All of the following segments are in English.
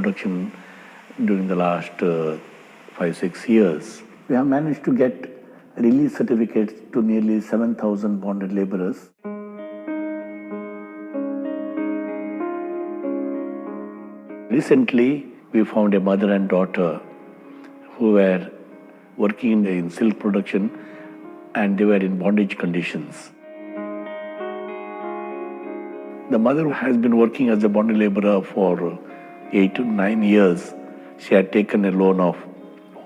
production during the last 5-6 years. We have managed to get release certificates to nearly 7,000 bonded laborers. Recently, we found a mother and daughter who were working in silk production and they were in bondage conditions. The mother has been working as a bonded laborer for 8 to 9 years. She had taken a loan of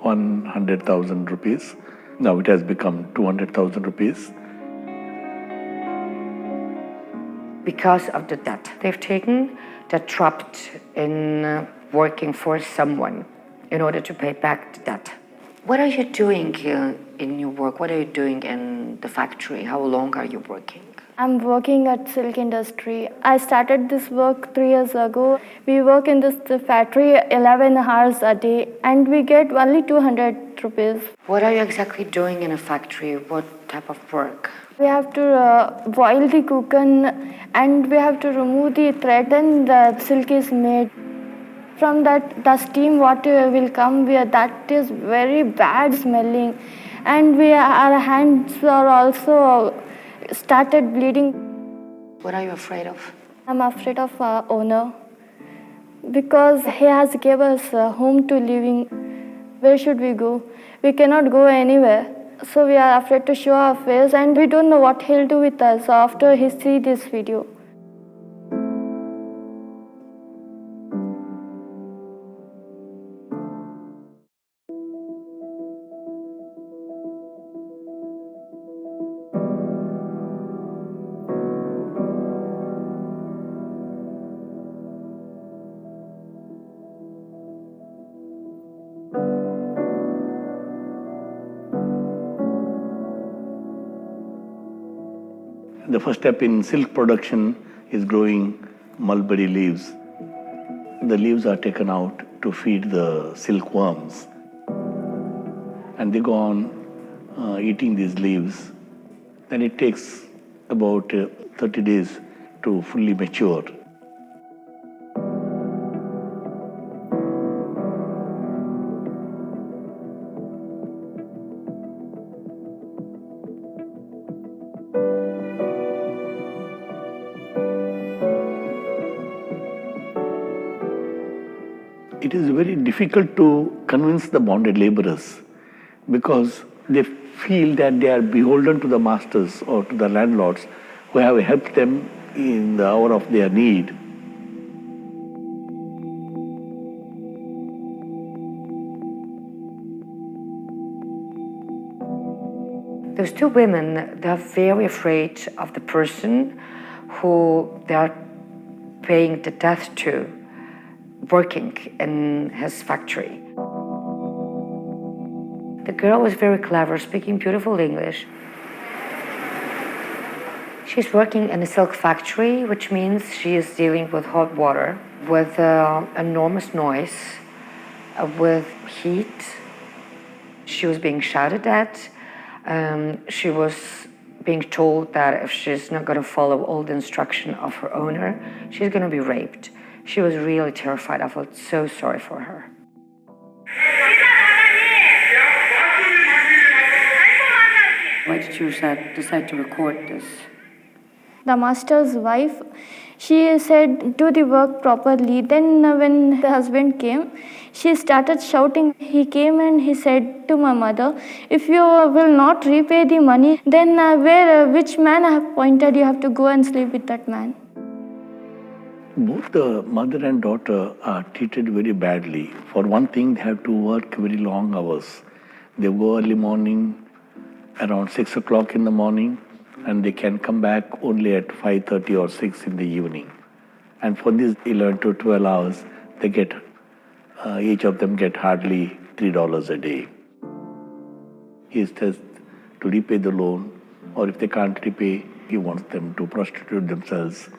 100,000 rupees. Now it has become 200,000 rupees. Because of the debt they've taken, they're trapped in working for someone in order to pay back the debt. What are you doing in your work? What are you doing in the factory? How long are you working? I'm working at silk industry. I started this work 3 years ago. We work in this factory 11 hours a day and we get only 200 rupees. What are you exactly doing in a factory? What type of work? We have to boil the cocoon and we have to remove the thread and the silk is made. From that, the steam water will come where that is very bad smelling and our hands are also started bleeding. What are you afraid of? I'm afraid of our owner because he has given us a home to living. Where should we go? We cannot go anywhere. So we are afraid to show our face and we don't know what he'll do with us after he sees this video. The first step in silk production is growing mulberry leaves. The leaves are taken out to feed the silkworms. And they go on eating these leaves. Then it takes about 30 days to fully mature. It is very difficult to convince the bonded laborers because they feel that they are beholden to the masters or to the landlords who have helped them in the hour of their need. Those two women, they're very afraid of the person who they're paying the debt to, working in his factory. The girl was very clever, speaking beautiful English. She's working in a silk factory, which means she is dealing with hot water, with enormous noise, with heat. She was being shouted at. She was being told that if she's not going to follow all the instruction of her owner, she's going to be raped. She was really terrified. I felt so sorry for her. Why did you decide to record this? The master's wife, she said, do the work properly. Then when the husband came, she started shouting. He came and he said to my mother, if you will not repay the money, then which man I have pointed, you have to go and sleep with that man. Both the mother and daughter are treated very badly. For one thing, they have to work very long hours. They go early morning, around 6 o'clock in the morning, and they can come back only at 5:30 or 6 in the evening. And for these 11 to 12 hours, they get, each of them get hardly $3 a day. He is just to repay the loan, or if they can't repay, he wants them to prostitute themselves.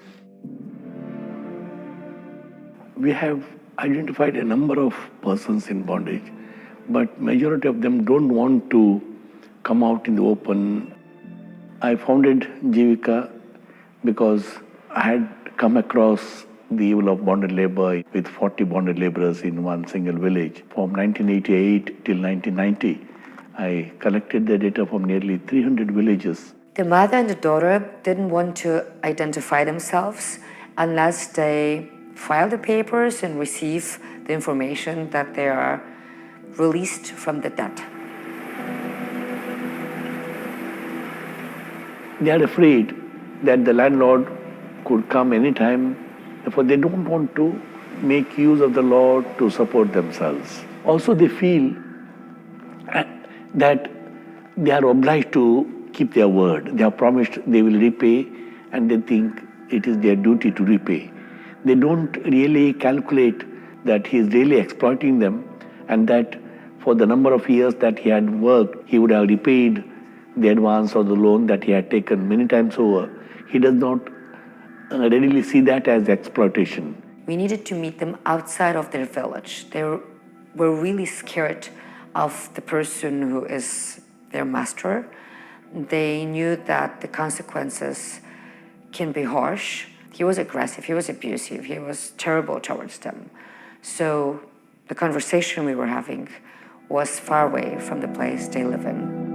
We have identified a number of persons in bondage, but majority of them don't want to come out in the open. I founded Jivika because I had come across the evil of bonded labor with 40 bonded laborers in one single village. From 1988 till 1990, I collected the data from nearly 300 villages. The mother and the daughter didn't want to identify themselves unless they file the papers and receive the information that they are released from the debt. They are afraid that the landlord could come anytime, therefore they don't want to make use of the law to support themselves. Also they feel that they are obliged to keep their word. They have promised they will repay and they think it is their duty to repay. They don't really calculate that he is really exploiting them and that for the number of years that he had worked, he would have repaid the advance or the loan that he had taken many times over. He does not readily see that as exploitation. We needed to meet them outside of their village. They were really scared of the person who is their master. They knew that the consequences can be harsh. He was aggressive, he was abusive, he was terrible towards them. So the conversation we were having was far away from the place they live in.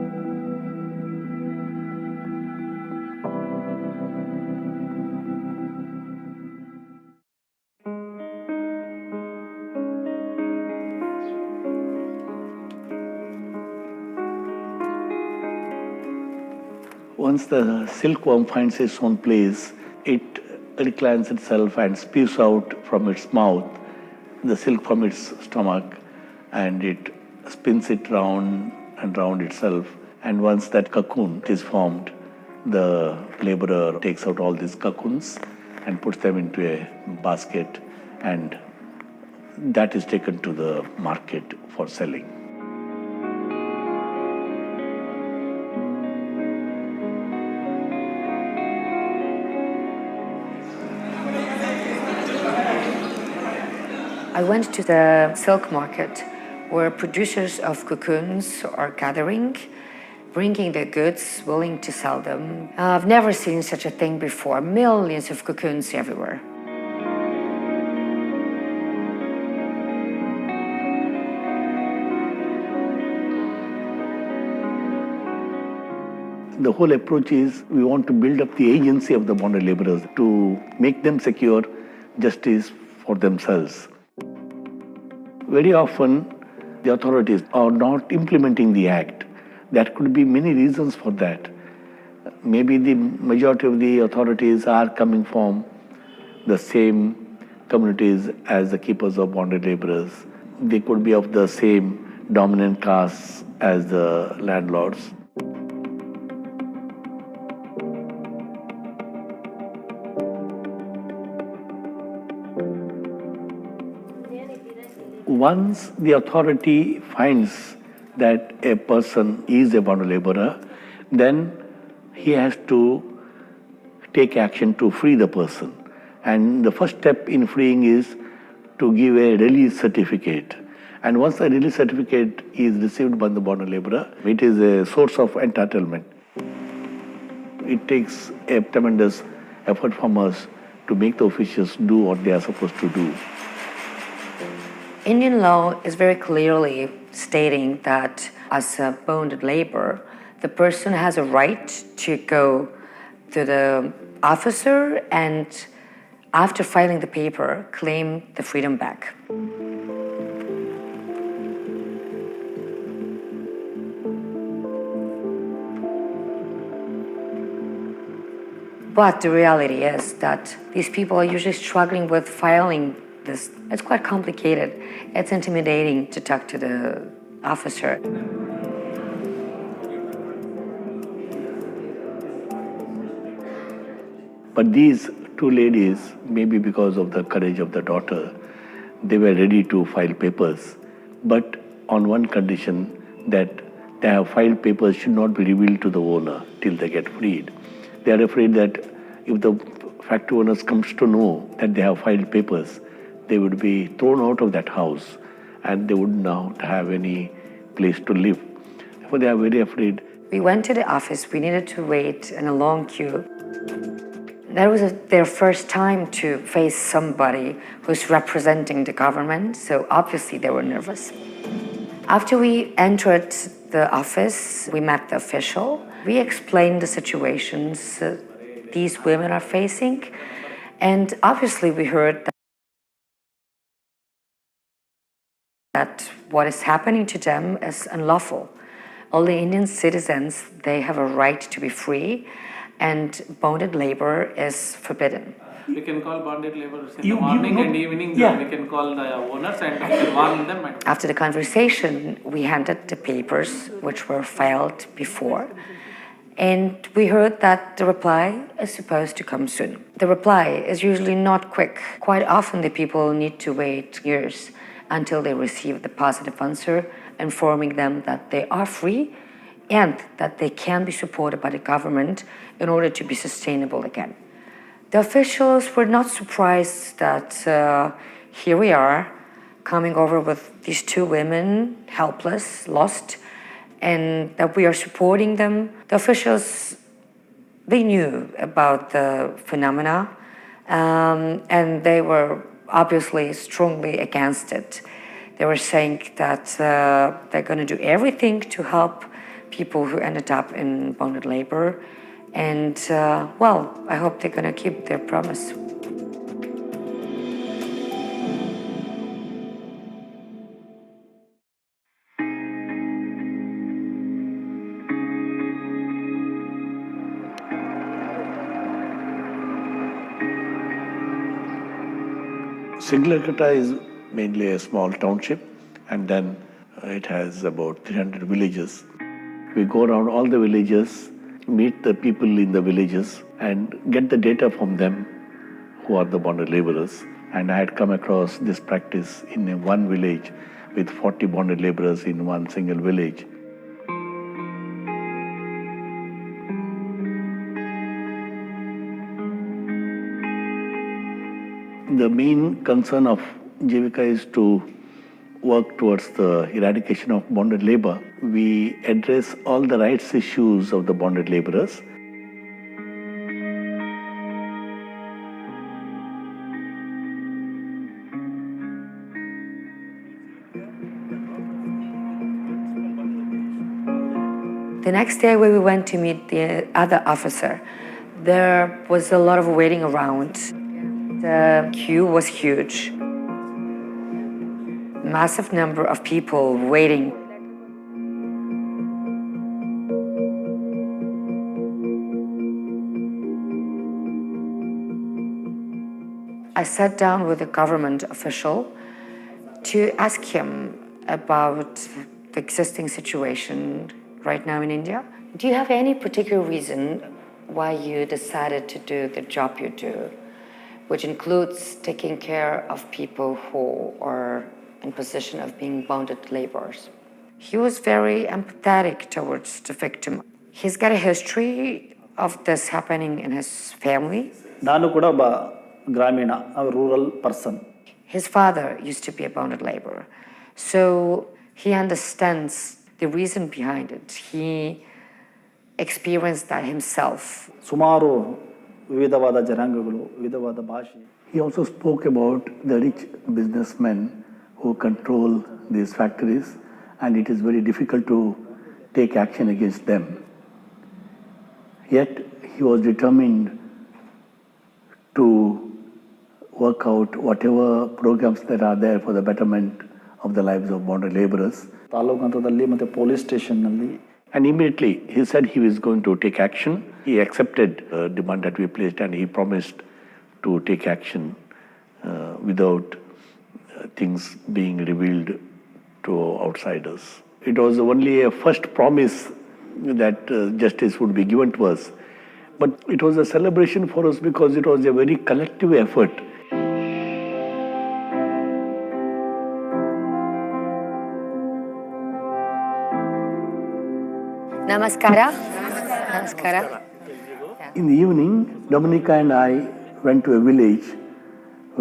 Once the silkworm finds its own place, it reclines itself and spews out from its mouth the silk from its stomach, and it spins it round and round itself. And once that cocoon is formed, the laborer takes out all these cocoons and puts them into a basket, and that is taken to the market for selling. I went to the silk market where producers of cocoons are gathering, bringing their goods, willing to sell them. I've never seen such a thing before. Millions of cocoons everywhere. The whole approach is we want to build up the agency of the bonded laborers to make them secure justice for themselves. Very often, the authorities are not implementing the act. There could be many reasons for that. Maybe the majority of the authorities are coming from the same communities as the keepers of bonded laborers. They could be of the same dominant caste as the landlords. Once the authority finds that a person is a bonded laborer, then he has to take action to free the person. And the first step in freeing is to give a release certificate. And once the release certificate is received by the bonded laborer, it is a source of entitlement. It takes a tremendous effort from us to make the officials do what they are supposed to do. Indian law is very clearly stating that as a bonded laborer, the person has a right to go to the officer and after filing the paper, claim the freedom back. But the reality is that these people are usually struggling with filing this. It's quite complicated. It's intimidating to talk to the officer. But these two ladies, maybe because of the courage of the daughter, they were ready to file papers, but on one condition, that they have filed papers should not be revealed to the owner till they get freed. They are afraid that if the factory owners comes to know that they have filed papers, they would be thrown out of that house and they would not have any place to live. Therefore, they are very afraid. We went to the office. We needed to wait in a long queue. That was their first time to face somebody who's representing the government, so obviously they were nervous. After we entered the office, we met the official. We explained the situations these women are facing, and obviously we heard that what is happening to them is unlawful. All the Indian citizens, they have a right to be free, and bonded labor is forbidden. We can call bonded laborers in the morning and evening. Yeah. We can call the owners and we can warn them. And After the conversation, we handed the papers which were filed before, and we heard that the reply is supposed to come soon. The reply is usually not quick. Quite often the people need to wait years until they receive the positive answer informing them that they are free and that they can be supported by the government in order to be sustainable again. The officials were not surprised that here we are coming over with these two women, helpless, lost, and that we are supporting them. The officials, they knew about the phenomena, and they were obviously strongly against it. They were saying that they're going to do everything to help people who ended up in bonded labor. And, well, I hope they're going to keep their promise. Singalakata is mainly a small township, and then it has about 300 villages. We go around all the villages, meet the people in the villages, and get the data from them who are the bonded laborers. And I had come across this practice in one village with 40 bonded laborers in one single village. The main concern of Jivika is to work towards the eradication of bonded labor. We address all the rights issues of the bonded laborers. The next day when we went to meet the other officer, there was a lot of waiting around. The queue was huge. Massive number of people waiting. I sat down with a government official to ask him about the existing situation right now in India. Do you have any particular reason why you decided to do the job you do, which includes taking care of people who are in position of being bonded laborers? He was very empathetic towards the victim. He's got a history of this happening in his family. ನಾನು ಕೂಡ ಒಬ್ಬ ಗ್ರಾಮೀಣ rural person. His father used to be a bonded laborer, so he understands the reason behind it. He experienced that himself. ಸುಮಾರು ವಿವಿಧವಾದ ಜನಾಂಗಗಳು, ವಿವಿಧವಾದ ಭಾಷೆ. He also spoke about the rich businessmen who control these factories, and it is very difficult to take action against them. Yet he was determined to work out whatever programs that are there for the betterment of the lives of bonded laborers. Taluk ಹಂತದಲ್ಲಿ ಮತ್ತು police ಸ್ಟೇಷನ್ನಲ್ಲಿ. And immediately he said he was going to take action. He accepted the demand that we placed, and he promised to take action without things being revealed to outsiders. It was only a first promise that justice would be given to us. But it was a celebration for us because it was a very collective effort. Namaskara. Namaskara. In the evening, Dominica and I went to a village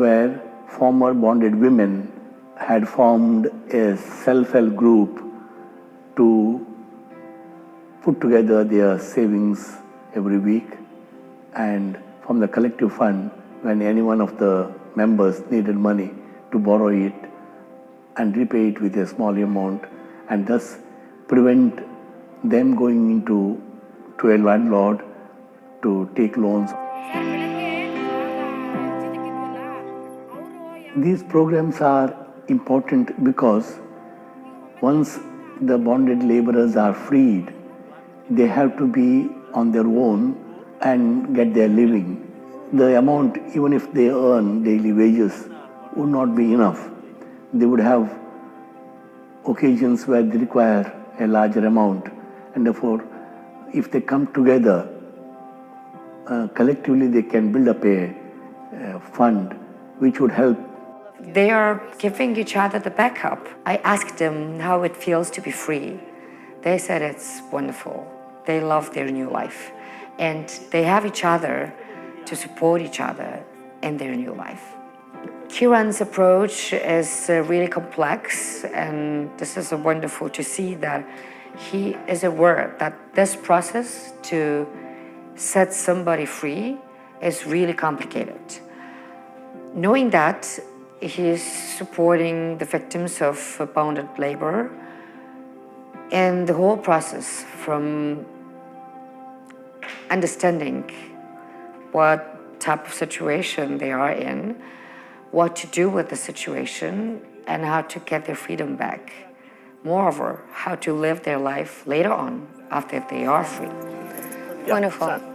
where former bonded women had formed a self-help group to put together their savings every week and from the collective fund when any one of the members needed money to borrow it and repay it with a small amount, and thus prevent them going into to a landlord to take loans. These programs are important because once the bonded laborers are freed, they have to be on their own and get their living. The amount, even if they earn daily wages, would not be enough. They would have occasions where they require a larger amount, and therefore, if they come together, collectively they can build up a fund which would help. They are giving each other the backup. I asked them how it feels to be free. They said it's wonderful. They love their new life. And they have each other to support each other in their new life. Kiran's approach is really complex, and this is wonderful to see that he is aware that this process to set somebody free is really complicated. Knowing that, he is supporting the victims of bonded labor and the whole process from understanding what type of situation they are in, what to do with the situation, and how to get their freedom back. Moreover, how to live their life later on after they are free. Wonderful.